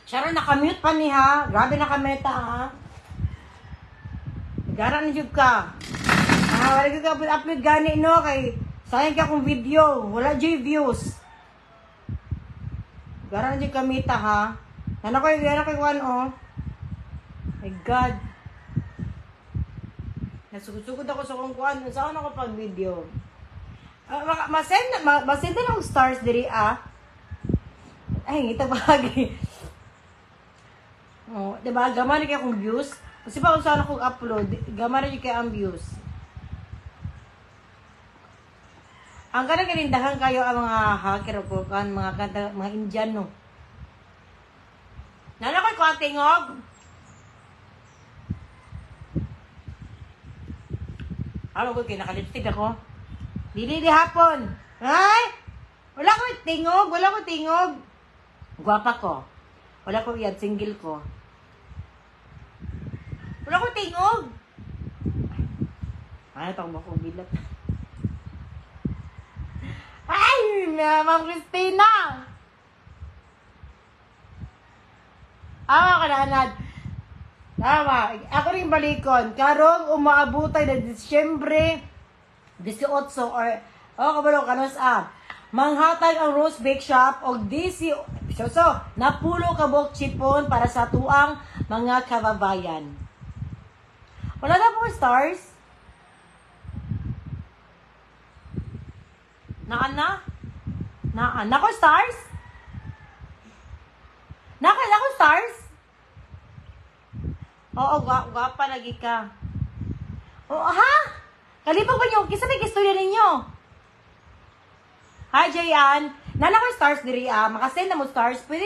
Sharon, nakamute pa ni ha. Grabe nakameta ha. Gara na jud ka. Wala ka upload gani no kay sayang ka kung video. Wala jud views. Gara na jud kamita ha. Nana ko kuan oh. My God. Nasugod-sugod ako sa kung kuan. Saan ako pag video? Masend na lang stars diri ah. Ay, ito bagay. Oh, diba? Gama rin kayo kung views. Kasi pa kung saan akong upload, gama rin kayo ang views. Ang kanang ganindahan kayo ang mga hacker o kan, mga Indian, no? Nana ko'y kwatingog? Alam ko, kinakalipstick ako. Dili hapon. Ay! Wala ko tingog. Guwapa ko. Wala ko yan, single ko. Wala ko tingog. Ano itong bakong bilat? Ay! Ma'am Christina! Kananad. Tama. Ako rin balikon. Karong umaabutay na Disyembre 18 or kabalo kanos manghatag ang Rose Bake Shop og DC napulo ka bok chipon para sa tuang mga kababayan. Wala na po stars? Nako stars? Nako stars? Oo, gwapa lagi ka. Oo, ha? Kalipag ba nyo? Kisa may kistorya ninyo? Hi, Jayan. Nana ko stars diri makasend na mo stars. Pwede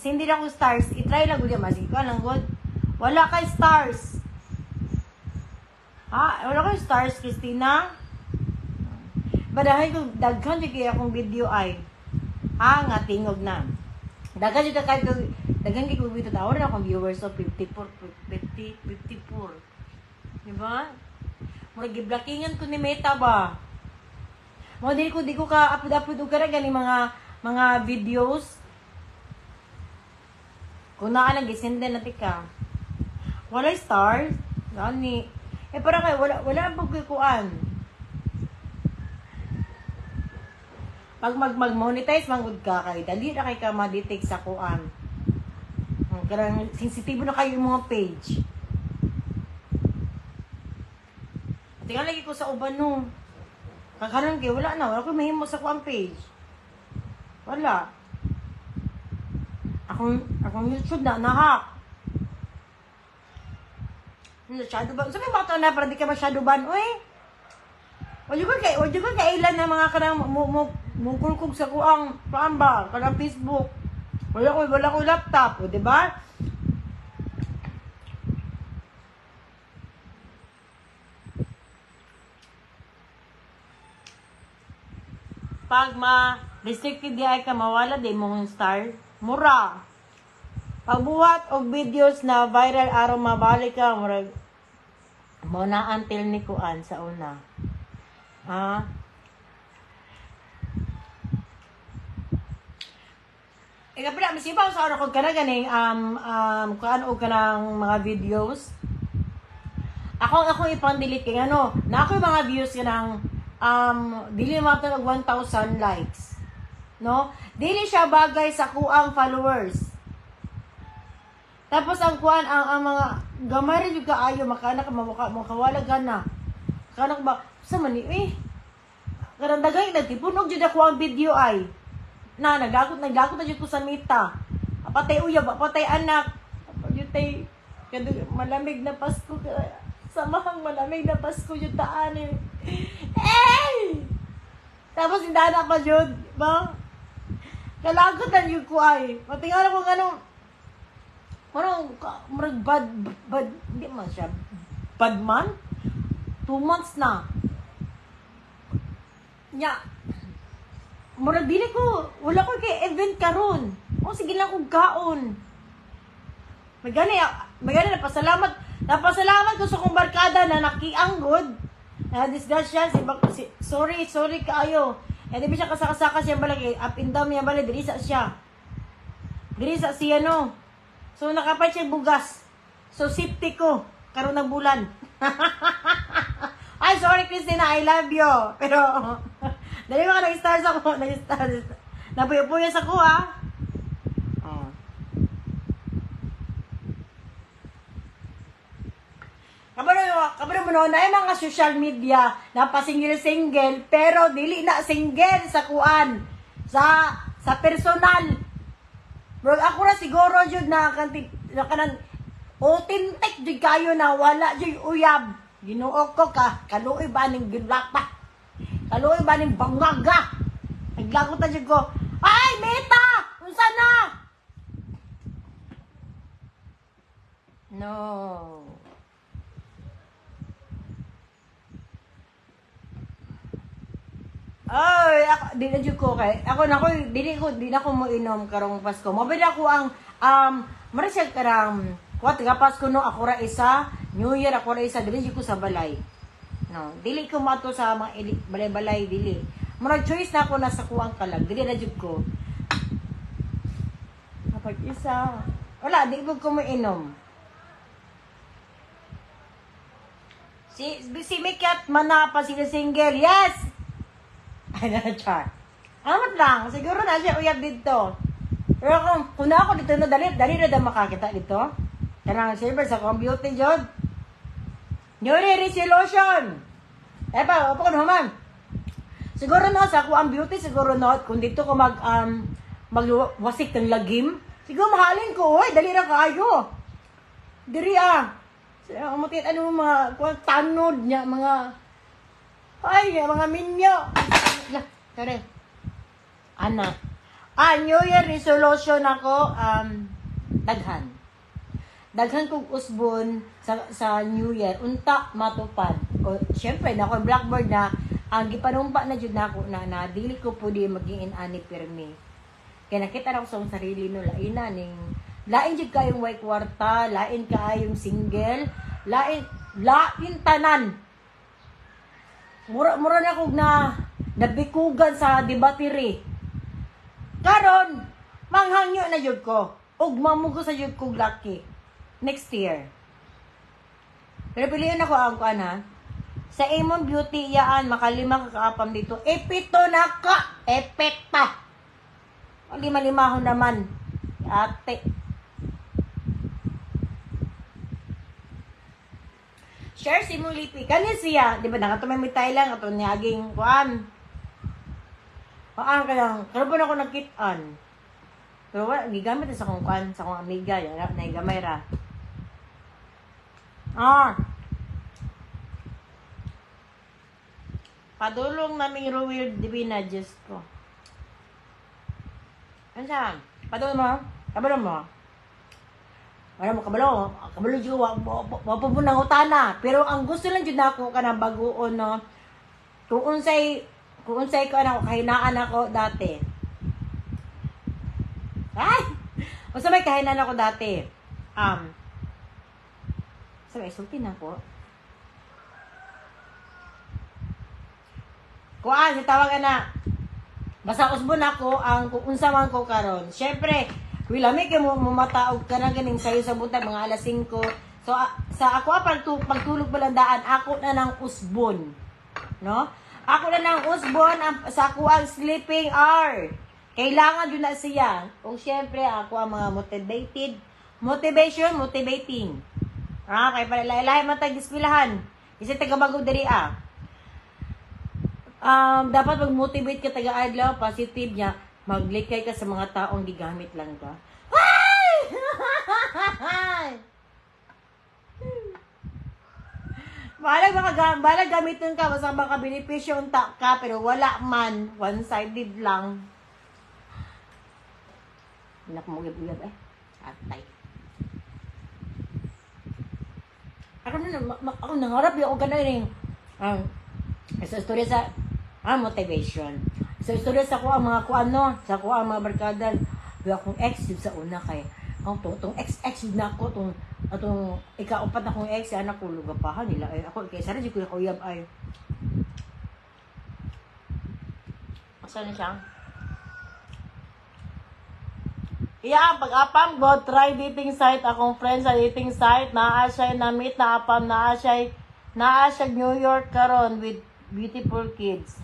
sindi lang ko stars. I-try lang gud masig ko lang gud. Wala kay stars. Wala kay stars, Christina. Badahay ko daghan kay akong video ay. Nga tingog na. Daghan jud kay daghan kay ko video tawon na akong viewers so 54. Diba? Murag gi-blockingan ko ni Meta ba? Mo di ko ka upload og kara gani mga videos. Kung naa lang gisende na tika. Wala stars. Gani. Para kay wala pagkuan. Pag mag-monetize mangud ka kay dali ra kay ka ma-detect sa kuan. Karang sensitibo na kayo yung mga page. Tingnan lagi ko sa uban no. Kakaroon kayo, wala ko mahimo sa kuang page. Wala. Akong YouTube na nahack. Shadow ban. Sabi ba ito na para di ka masyado ban? Uy! Wala ko kailan na mga kanang mungkulkog sa kuang paamba, kanang Facebook. Wala ko laptop, di ba? Pag ma-restricted di ay ka mawala di mong star, mura. Pagbuhat og videos na viral araw mabalik ka, murag mo na until ni kuan sa una. Kapila, masibaw sa araw kung ka na ganing kuan o ka ng mga videos. Ako ipang-delete kay na ako yung mga views ka ng dili naman og 1,000 likes. No? Dili siya bagay sa kuang followers. Tapos ang kuan ang mga gamay rin yung kaayo makana ka makawala gana. Kana ba sa mani karang dagay nagtipunog jud ako ang video ay. Nagdakot na jud ko sa mita. Patay uyab, patay anak. Patay malamig na Pasko. Samahang malamig na Pasko yung taan eh. Tapos hindi anak pa yun. Ba? Kalagotan yung ko ay. Patingan ako ganun. Marag bad, hindi man siya. Bad man? 2 months na. Marag dili ko. Wala ko kay event karon. Sige lang kong kaon. Magani napasalamat ko sa kong barkada na nakianggod. Disgrasya sorry kaayo. Di ba siya kasakasaka siya balay up and down niya balay diri sa siya. Diri sa siya no. So nakapat siya bugas. So safety ko karon ng bulan. Ay, sorry Christina, I love you. Pero dali mo ka nag-star sa ko, nag-star. Napuyo-puyo sa ko ah. Oh. Kabalo mo no, na mga social media na pasingil-single pero dili na single sa kuan. Sa personal. Bro, ako na siguro jud na kanang authentic jud kayo na wala jud uyab. Ginuo ko ka, kaluoy ba ning gilapa? Kaluoy ba ning bangaga? Naglagot na jud ko. Ay, Meta! Unsa na? No. Ay, ako, di na jud ko kay. Ako na ko, di na ko mo inom karong Pasko. Mabili ako ang mara siya karang kuat nga Pasko no, ako ra isa, New Year ako ra isa, dili jud ko sa balay. No, dili ko mato sa mga balay-balay dili. Mura choice na ako na sa kuang kalag, dili na jud ko. Kapag isa, wala di ko mo inom. Si Mikat manapa sila single. Yes. Ay na char. Amat lang, siguro na siya uyab dito. Pero kung na ako dito no dali na makakita dito. Kanang silver sa kong beauty jod. New Year resolution. Eh pa, opo ko naman. Siguro no sa ako ang beauty siguro no kung dito ko magwasik ng lagim. Siguro mahalin ko, oy, dali na kaayo. Diri ah. Umutit ano mga tanod niya, mga mga minyo. Sorry. Ana. New Year resolution ako, daghan. Daghan kong usbon sa New Year. Unta matupad. O, syempre, na ako blackboard na, ang gipanumpa na jud nako na dili ko po di maging ani pirmi. Kaya nakita na ko sa sarili no, lain jud kayong way kwarta, lain kayong single, lain tanan. Mura na kog nabikugan sa debatiri. Karon manghangyo na jud ko. Ug mamugo sa jud kog laki next year. Pero pilihan ako ang kuana. Sa Amon Beauty yaan makalima ka kaapam dito. Epito na ka, epekta. Lima-limahon naman. Ate. Share si Mulipi. Kani siya, di ba nakatumay lang ato niyaging kuan. Paan ka lang. Karoon ako nagkitaan. Pero wala, gigamit sa kong kuan, sa kong amiga. Yan, naigamay ra. Padulong naming Ruwil Divina, Diyos ko. Ano siya? Padulong mo? Kabalo mo? Wala mo kabalo. Kabalo dyan, wapabunang utana. Pero ang gusto lang dyan ako ka na baguon, no? Kung unsay ko ano, kahinaan ako dati. Ay! Basta may kahinaan ako dati. Sabi, sulti na po. Kuan, tawagan na. Basta usbon ako ang kung unsa man ko karon. Syempre, wilami kay mo mataog ka na ganing sayo sa buntag mga alas 5. So sa ako pagtulog balandaan, ako na ng usbon. No? Ako na ng usbon sa ako ang sleeping hour. Kailangan yun na siya. Kung syempre ako ang mga motivating. Kay pala man tag dispilahan. Kasi taga-bago diri dapat mag-motivate ka taga-adlaw, positive niya, maglikay ka sa mga taong gigamit lang ka. Balag gamitin ka, basta baka benepisyo unta ka, pero wala man, one-sided lang. Hinak mo gib-uyab atay. Ako nangarap yung ganun sa istorya sa motivation. Sa istorya sa kuha mga kuano, sa kuha mga barkada, akong ex sa una kay tong ex na ako atong ikaupat akong ex anak ko lugapahan nila ay ako kay sara jud ko uyab ay. Asa na siya? Yeah, pag-apam go, try dating site. Akong friend sa dating site. Naa siya na-meet na apam. Naa siya New York karon with beautiful kids.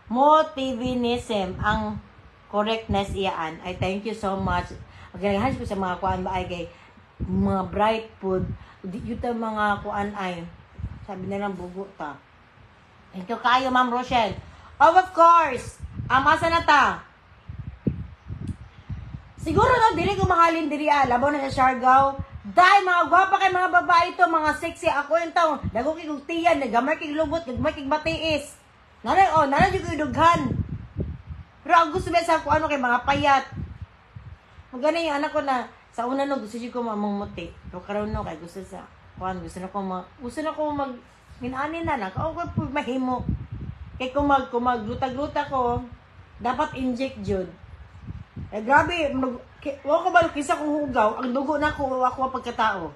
Motivinism ang correctness iyaan. I thank you so much. Ganahan ko sa mga kuan ba ay kay mga bright food. Yuta mga kuan ay sabi nilang bugo ta. Thank you kayo, Ma'am Rochelle. Oh, of course. Asa na ta? Siguro no, dili ko mahalin diri labaw na sa Siargao. Dahil mga gwapa kay mga babae to, mga sexy ako yung taong. Dago kay kong tiyan, nagamay kay lubot, nagamay kay matiis. Nanay yung idughan. Pero ang gusto ba sa ako ano kay mga payat. Magana yung anak ko na sa una no gusto ko mamumuti. Pero karon no kay gusto sa kuan gusto na ko mag minaani na lang. Ako ko mahimo. Kay kung magluta-gluta ko, dapat inject jud. Eh grabe, wala ko ba kisa kong hugaw, ang dugo na ko ako pagkatao.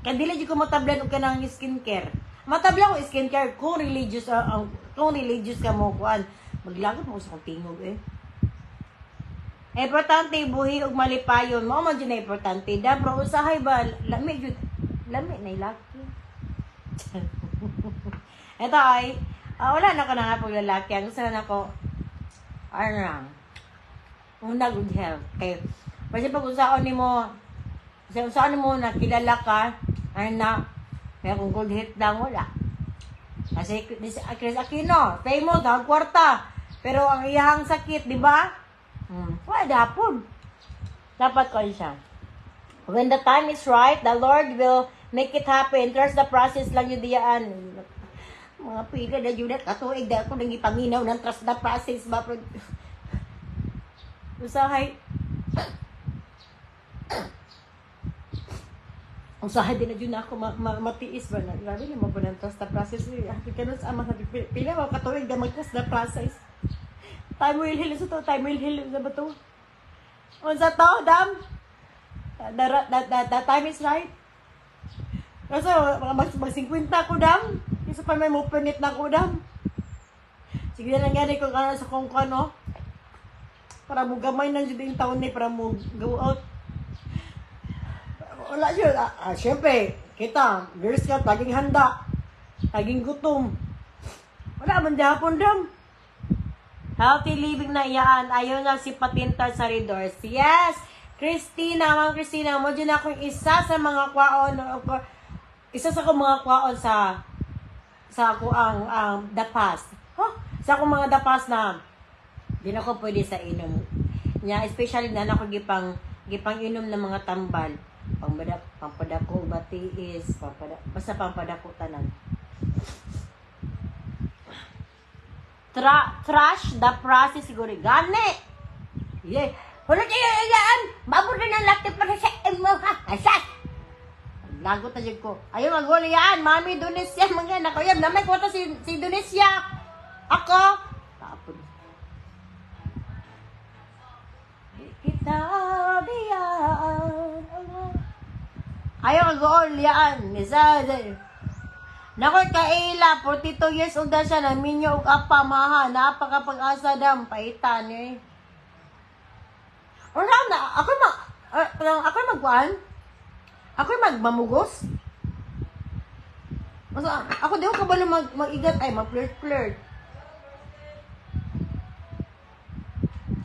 Kaya dili jud ko matablan og kanang skincare. Matablan ko skincare kung religious ka mo kuan. Maglagot mo sa kong tingog Importante buhi og malipayon. Mao man jud na importante. Dabro usahay ba lami na ilaki. Ito ay wala na ko na nga pag lalaki. Ang gusto na ako una good health. Okay. Kasi pag usaon ni mo na kilala ka, kaya kung good health lang wala. Kasi Chris Aquino, famous, ang kwarta. Pero ang iyang sakit, di ba? Wala dapon. Dapat ko siya. When the time is right, the Lord will make it happen. Trust the process lang yun diyaan. Mga pila na yun at katuig na ako nang ipaminaw ng trust the process ba? Usahay din na yun ako matiis ba na. Grabe niyo mo ba ng trust the process? Happy ka nun sa ama. Pila mo katuig na mag-trust the process. Time will heal sa to. Time will heal sa ba to? Unsa to, Dam? The time is right. Kasi mag-50 ko, Dam. Isa pa may mupunit na ko, Dam. Sige na lang gani kung ano sa kong ano. Para mo gamay na dyan yung taon ni para mo go out. Wala yun. Siyempre, kita, Girl Scout, laging handa. Laging gutom. Wala man dihapon, Dam. Healthy living na iyaan. Ayaw nga si Patinta sa Redors. Yes! Christina, Ma'am Christina, mo dyan ako isa sa mga kwaon. Isa sa akong mga kwaon sa ako ang the past. Sa akong mga the past na di na ko pwede sa inom. Nya, especially na ako gipang inom ng mga tambal. Pampadako, batiis, basta pampadako tanan. Trash the process siguro. Gani! Yeah. Wala kayo iyaan! Mabur na ng lakit para sa imo ha! Asas! Lagot na dyan ko. Ayaw mag-wala yan! Mami, Donesia! Mga anak ko yan! Namay ko ito si Donesia! Ako! Tapon. Kita biyaan. Ayaw mag-wala yan! Isa, Nakoy kaila, 42 years old na siya, naminyo og apa, maha, napakapag-asa dam, paitan eh. Wala na, ako magkuhan? Ako magmamugos? Ako di ko kabalo mag-igat, ay mag-flirt-flirt.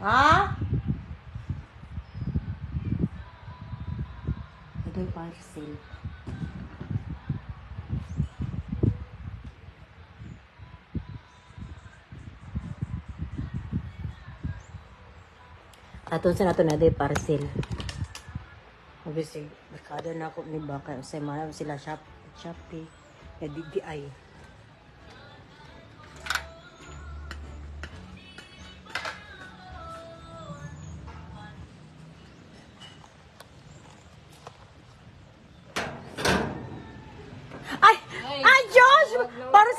Ha? Ito yung parcel. Aton sa nato na day parcel. Obviously, barkada na ako ni Baka. Sa mga sila Shopee, na DDI. Ay, Josh! Para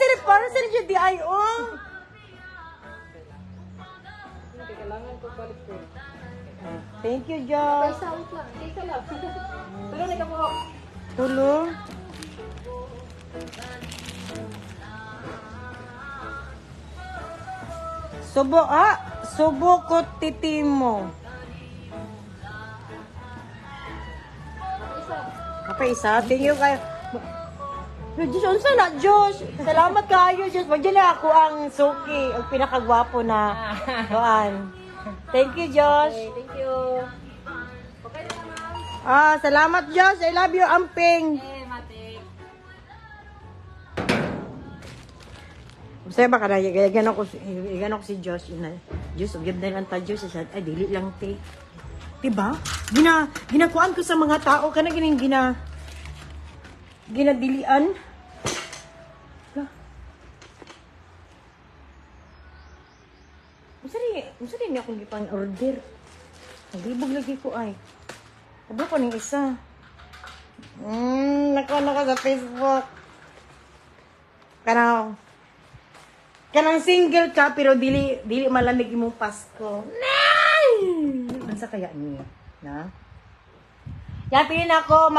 sila DDI, oh! Kailangan ko balik ko. Thank you, Josh. Sawit lang. Isa lang. Tulong na mo. Tulong. Subo ko titimo. Isa. Apa isa? Thank you kayo. Diyos, unsa na, Diyos? Salamat kayo, Diyos. Magyan na ako ang suki, ang pinakagwapo na doan. Thank you, Diyos. Okay, thank you. Okay na naman. Salamat, Diyos. I love you, Amping. Mate. Saya ba ka na, gano ko si Diyos. Diyos, ugyab na lang ta, Diyos. Ay, dili lang, te. Diba? Ginakuan ko sa mga tao, ginadilian. Masa rin akong gipang order. Naglibog lagi ko ay. Sabi ko ng isa. Nakuha ka sa Facebook. Kanang single ka pero dili malamig imong Pasko. Nay! Ansa kaya niya? Na? Yan pili na ako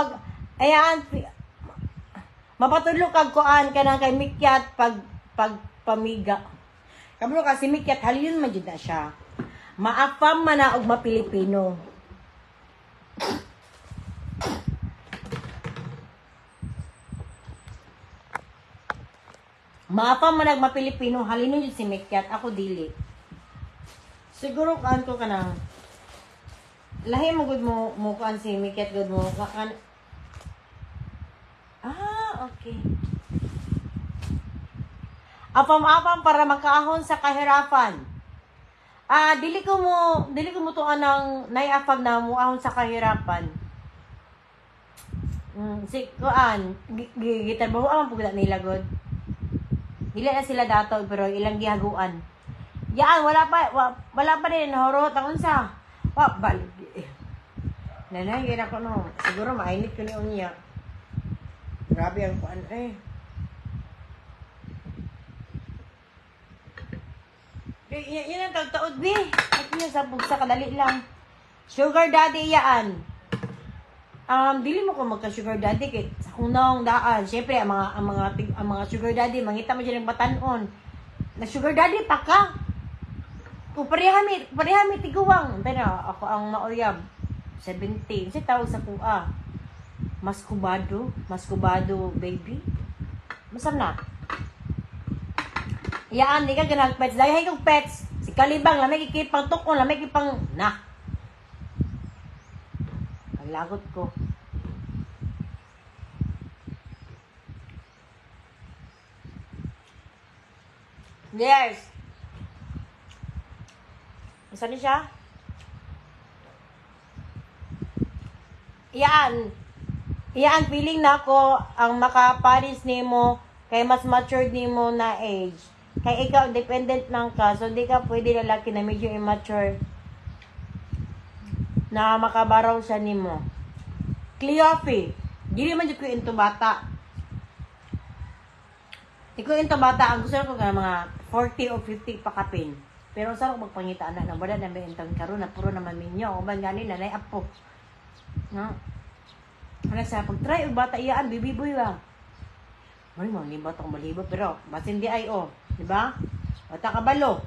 mapatulog kag kuan kanang kay Mikyat pag pamiga. Kablo kasi Mikyat halin man jud na siya. Maafam man na og mapilipino. Maafam man nag mapilipino halin jud si Mikyat, ako dili. Siguro kan ko kanang lahi mo gud mo kuan si Mikyat gud mo kan. Okay. Apam-apam para makaahon sa kahirapan. Dili ko mo tuan ng naiapag na muahon sa kahirapan. Si kuan gitrabaho ang pugda nila god. Dili na sila dato pero ilang gihaguan. Yaan wala pa din nahurot ang unsa. Balik. Nanay gina ko no. Siguro mainit ko ni unya. Grabe ang kuan Yan ang tagtaod, be. At yun, sabog sa kadali lang. Sugar daddy yaan. Dili mo ko magka-sugar daddy kit sa kunong daan. Siyempre, ang mga sugar daddy, mangita mo dyan ng batanon. Na sugar daddy, pa ka. Kung parehami tiguwang. Pero ako ang mauyab. 17. Kasi tawag sa kuha. Maskubado, baby. Masam na. Yaan, di ka ganang pets. Dahil kong pets. Si Kalibang, lamay kipang tukon, lamay kipang na. Ang lagot ko. Yes. Saan ni siya? Iyaan, feeling na ako ang makaparis nimo kay mas matured nimo na age. Kay ikaw, dependent lang ka. So, di ka pwede lalaki na medyo immature na makabaraw siya nimo. Cleophie. Di naman dyan ko into bata. Ikaw into bata, ang gusto ko nga mga 40 o 50 pakapin. Pero saan ko magpangita na wala na may intang karoon na puro naman minyo. O man gani na apo. No? Ano sa pag-try o bata iyaan, bibiboy lang. Ay, mga akong malibo. Pero, basin di ay di ba? Bata kabalo.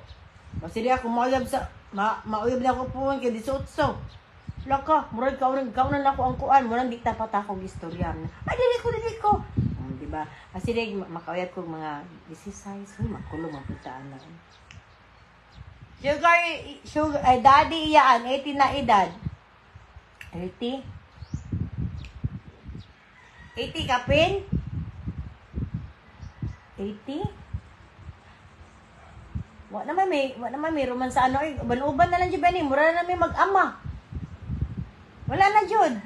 Basin di ako mauyab mauyab na ako po kay 18. Laka, murag kaunan ako ang kuan. Murag di tapat akong istorya. Ay, dili ko. Di ba? Kasi di, makauyab ko mga 16. Makulong ang putaan na. Sugar, daddy iyaan, 18 na edad. 80? 80 kapin? 80? Wa naman may roman sa uban na lang jud bani, mura na may mag-ama. Wala na jud.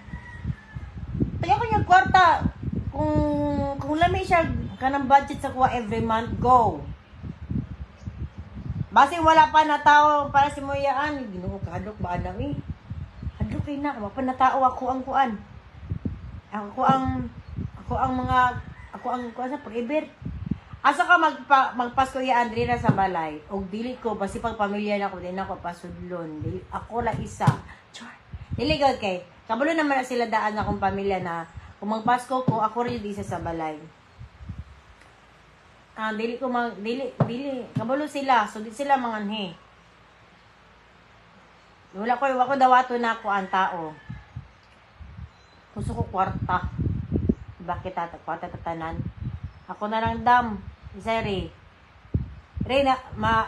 Tayo ko yung kwarta kung lami siya kanang budget sa kuha every month, go. Basi wala pa na tao para si Moyaan, Ginoo kadok ba ana Hadlok kay na, wa pa na tao ako ang kuan. Ako ang kuan sa forever. Asa ka magpasko ya Andre na sa balay. Og dili ko basi pag pamilya na ko din ako pasudlon. Dili ako la isa. Char. Dili gud kay. Kabalo naman na sila daan akong pamilya na kung magpasko ko ako rin isa sa balay. dili ko dili kabalo sila, so di sila manganhi. Wala ko dawato na ako ang tao. Gusto ko kwarta. Bakit kwarta tatanan? Ako na lang dam, Ray. Ray na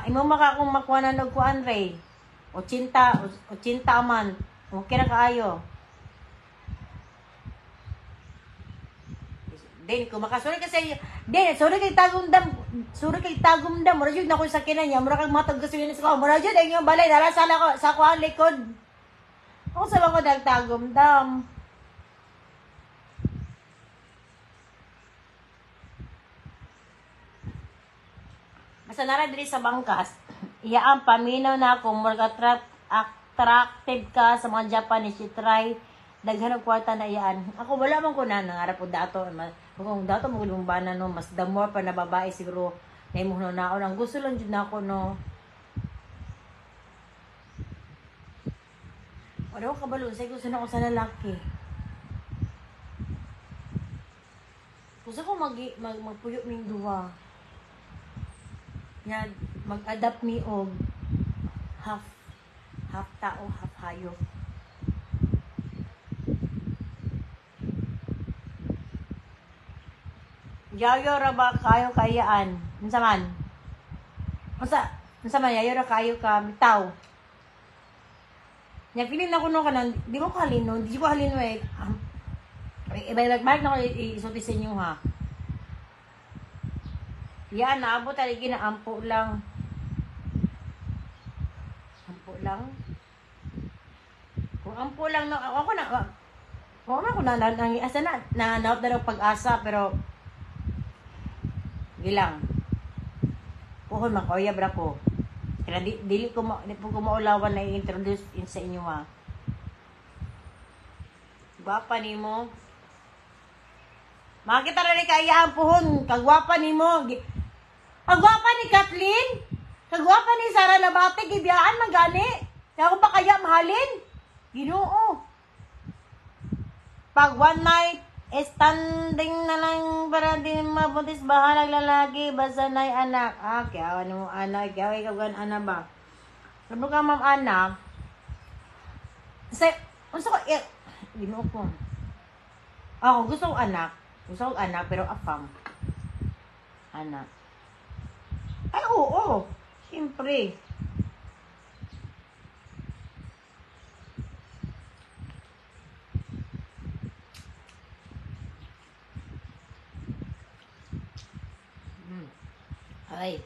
imo maka akong makuha na og kuan Ray. 80 man. Okay na kaayo. Din ko makasuri kasi sorry kay tagum dam mura jud na ko sa kinan niya mura kag matag kasi ni sa mura jud ang iyong balay dala sa ko ang likod. Ako sa ko nagtagum dam. Basta nara diri sa bangkas, iya ang paminaw na ako mura attractive ka sa mga Japanese, you try daghan og kwarta na iyaan. Ako wala man ko na nangarap og dato. Kung dato mo gulumbana no, mas the more pa na babae siguro na imo no naon. Ang gusto lang jud nako no. Wala ko kabalo say gusto na ko sa lalaki. Gusto ko magpuyo ming duwa. Yan, mag-adapt mi og half tao, half hayop. Yayo ra ba kayo kayaan? Unsa man? Unsa man yayo ra kayo ka bitaw. Nya feeling na kuno kanan, di ko halino, di ko halino eh. Ibalik na ko isulti sa inyo ha. Yan, naabot taligi na ampo lang. Ampo lang. Kung ampo lang no, ako na asa na naot na ng pag-asa pero gilang. Puhon man ko bra ko. Kaya dili ko maulawan na i-introduce sa inyo ha. Gwapa nimo. Makita ra ni kaya ang puhon, kagwapa nimo. Ang gwapa ni Kathleen, kagwapa ni Sara Labate, gibiyaan magani. Kaya ko pa kaya mahalin. Ginoo. Pag one night, standing na lang para din mabutis bahalag lalaki, basta na'y anak. Kaya ano mo anak, kaya ikaw gan anak ba? Sabi ka ma'am anak, gusto ko, ginoo ko. Ako, gusto ko anak, pero afam. Anak. Ay, oo. Siyempre. Ay.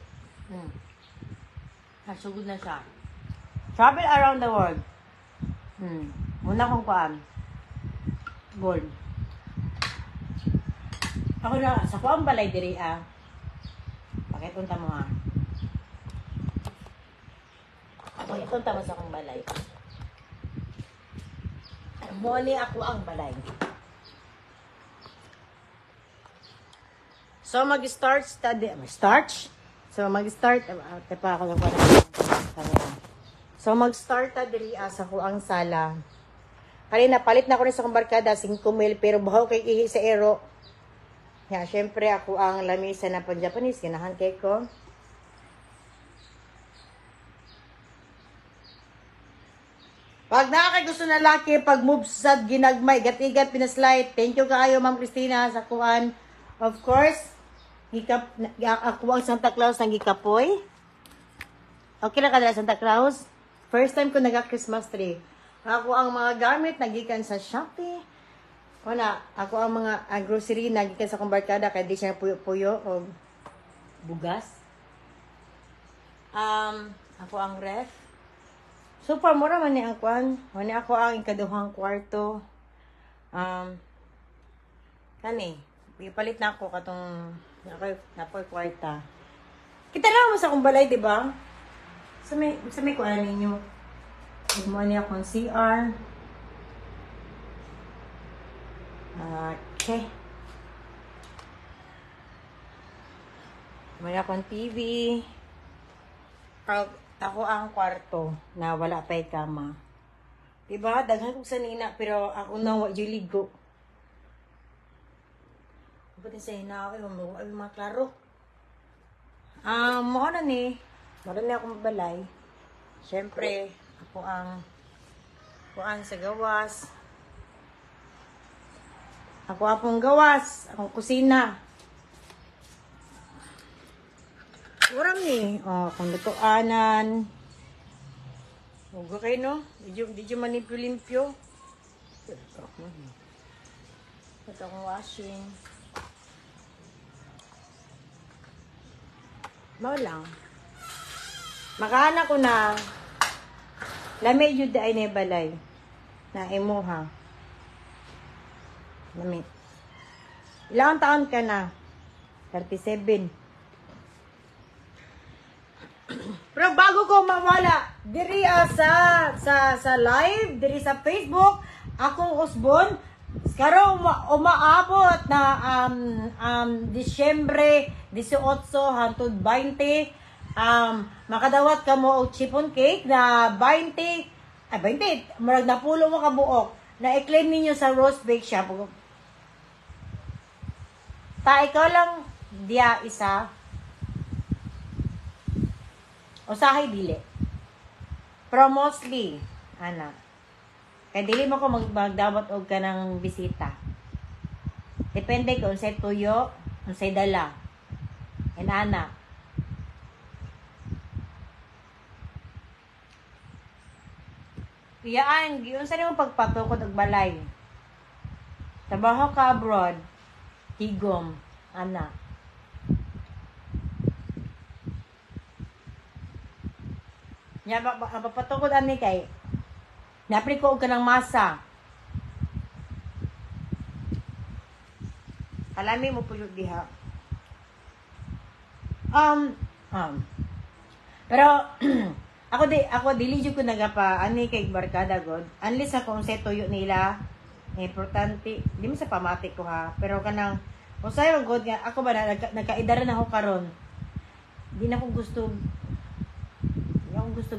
Sugod na siya. Travel around the world. Muna kong kuan. Gold. Ako na, sa kuang balay diri Pakitunta mo ha. Pakitunta mo sa akong balay. Muli ako ang balay. So, mag-start study. So, mag-start. Tepa ako lang pala. So, mag-start diri sa kuang sala. Kanina, palit na ko rin sa kong barkada, 5 mil, pero bahaw kay ihi sa ero. Yeah, syempre, ako ang lamisa na pan-Japanese. Ginahan kay ko. Pag nakakay gusto na laki, pag move sa ginagmay, gat-igat, pinaslight. Thank you kaayo, Ma'am Christina, sa kuan. Of course, ako ang Santa Claus ng gikapoy. Okay na ka na Santa Claus? First time ko nag-Christmas tree. Ako ang mga gamit nagikan sa Shopee. Wala, ako ang mga grocery nagikan sa kumbarkada kaya di siya puyo-puyo o bugas. Ako ang ref. Super mura man ni ang kwan. Mani ako ang ikaduhang kwarto. Kani, ipalit na ako katong napoy kwarta. Kita na mo sa akong balay, di ba? Sa may kuan ninyo. Mo ni akong CR. Okay. May akong TV. Ako ang kwarto na wala pa'y kama. Diba? Daghan ko sa nina, pero ako na wala ligo. Kapag sa hinaw, ay mga klaro. Mukha na ni. Meron na akong balay. Siyempre, ako ang sa gawas. Ako apong gawas. Akong kusina. Uram ni. Kung lutoanan. Huwag kayo, no? Di manimpyo-limpyo. Ito akong washing. Mau lang. Makaana ko na lami jud ay na balay na imuha. Lami. Ilang taon ka na? 37. Pero bago ko mawala diri sa live, diri sa Facebook, akong usbon karon umaabot na Disyembre 18 hangtod 20. Makadawat ka mo og chiffon cake na 20 murag napulo mo ka buok na i-claim ninyo sa Rose Bake Shop. Ikaw lang diya isa. Usahay dili. Pero mostly, kaya dili mo ko magdawat og ka ng bisita. Depende kung unsay tuyo, unsay dala. Iyaan, unsa nimo pagpatukod og balay. Trabaho ka abroad, tigom, Nya papatukod ani kay napri ko og kanang masa. Kalami mo pulog diha. Pero ako dili jud ko nagapa ani kay barkada god. Unless ako unsay tuyo nila, importante di mo sa pamati ko ha. Pero kanang usay man god nga ako ba nagkaedara na ako karon. Di na ko gusto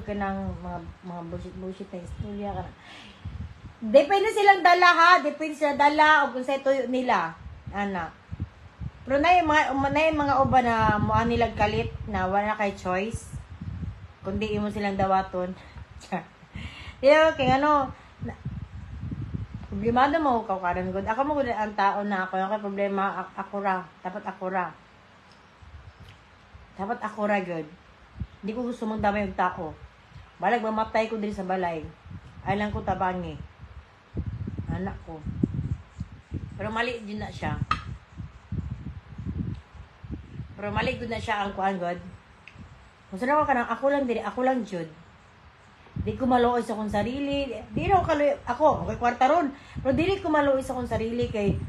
ka ng mga bullshit na istorya ka na. Depende silang dala ha. Depende sila dala o kung sa tuyo nila. Pero na yung mga uba na mua nilang kalit na wala kay choice. Kundi mo silang dawaton. Diba, kaya problemado mo ka karon gud. Ako mo gud ang tao na ako. Yung problema, ako ra. Dapat ako ra gud. Hindi ko gusto magdamay yung tao. Balag mamatay ko din sa balay. Ay lang ko tabangi. Anak ko. Pero mali din na siya. Ang kuan god. Kung saan ako kanang ako lang jud. Di ko maluoy sa akong sarili. Di na ako, okay kwarta ron. Pero dili ko maluoy sa akong sarili kay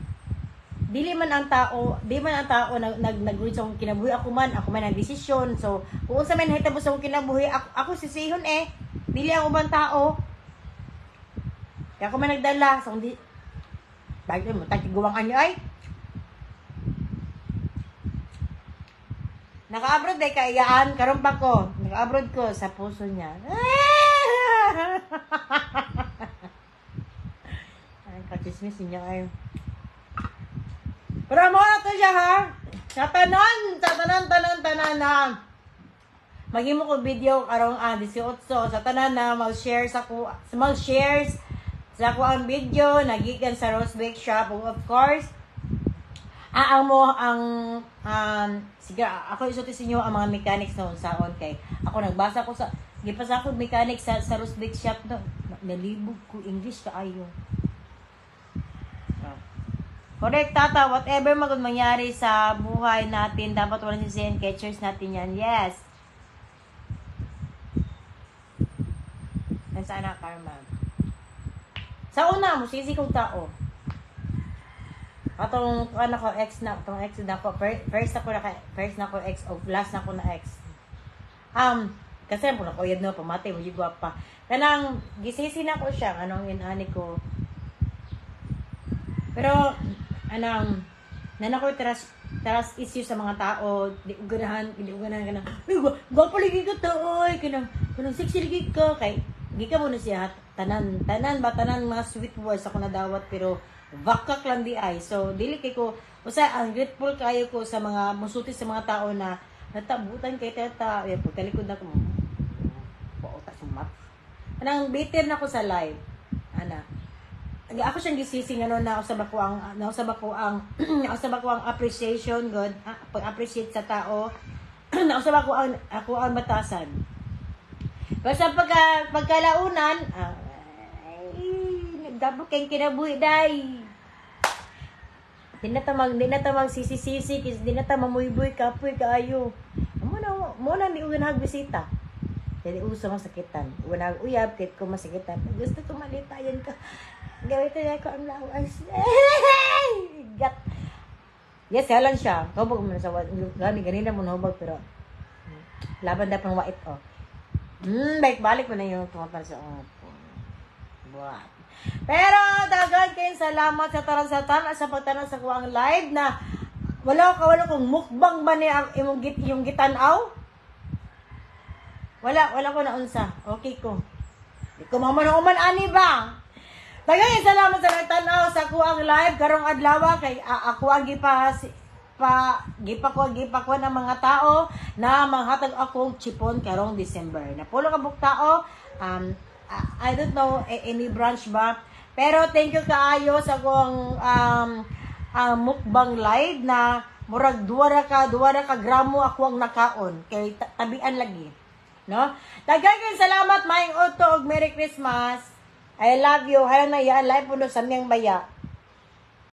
di man ang tao nag-reach sa akong kinabuhi. Ako man nagdesisyon. So, kung sa man hitabo sa akong kinabuhi, ako sisihon dili ang ubang tao. Kaya ako man nagdala. So, hindi, bagay mo, tagtiguwang anyo ay. Naka-abroad kaiyaan, karon pa ko. Naka-abroad ko sa puso niya. Ay, kachismis niya ay. Pero mo na to siya ha. Sa tanan na. Maghimo ko video karong 18 sa tanan na mag-share sa ko ang video nagikan sa Rose Bake Shop of course. Sige, ako isuti sa inyo ang mga mechanics na unsaon kay ako nagbasa ko sa gipasa ko mechanics sa Rose Bake Shop no. Nalibog ko English kaayo. Correct, tata. Whatever mangyari sa buhay natin, dapat walang sisihin. Catchers natin yan. Yes. Nasaan na, Karma? Sa una mo, sisi kong tao. Atong ex na ko. First na ko ex o last na ko na ex. Kasi po na ko yun no, pamati mo yung gwapa. Kanang, gisisi na ko siya. Anong inani ko. Pero, nan ako trust issue sa mga tao, di ko ganahan kanang, ay, gwapo lagi ka to, oy, kanang sexy lagi ka, kay, di ka mo na siya, tanan mga sweet words ako nadawat, pero, vakak lang di ay, so, dili kay ko, ang grateful kayo ko sa mga, musuti sa mga tao na, Natabutan kay teta. Eh, pagkalikod na ko mo. Pauta sumat. Anang bitter na ko sa live. Ana. Ako siyang gisising ano na usab ako ang appreciation god, pag-appreciate sa tao. Nausab ako ang batasan. Basta pagkalaunan, ay, nagdabok kayong kinabuhi, day. Di na tamang sisi-sisi, di na tamang muyboy, kapoy, kaayo. Muna ni uwan hagbisita. Jadi uso masakitan. Uwan uyab, kit ko masakitan. Gusto ko malitayan ka. Gawin tayo ko ang lawas. Gat. Yes, halang siya. Hubog mo na sa ganina mo nahubog, pero laban na pang wait, oh. Balik mo na yung tumatal sa buhat. Pero, dagan kayong salamat sa taran-satan at sa pagtanong sa kuwang live na wala kong mukbang ba niya yung gitanaw? Wala ko na unsa. Okay ko. Di ko maman ani ba? Dagan salamat sa nagtanaw sa kuwang live karong adlaw kay ako ang gipa ko ng mga tao na manghatag akong chipon karong December. Napulo ka buk tao, I don't know any branch ba, pero thank you kaayo sa akong mukbang live na murag duwara ka gramo ako ang nakaon kay tabian lagi, no? Daghang salamat, maayong udto ug Merry Christmas. I love you. Hayang na yan live puno sa miyang baya.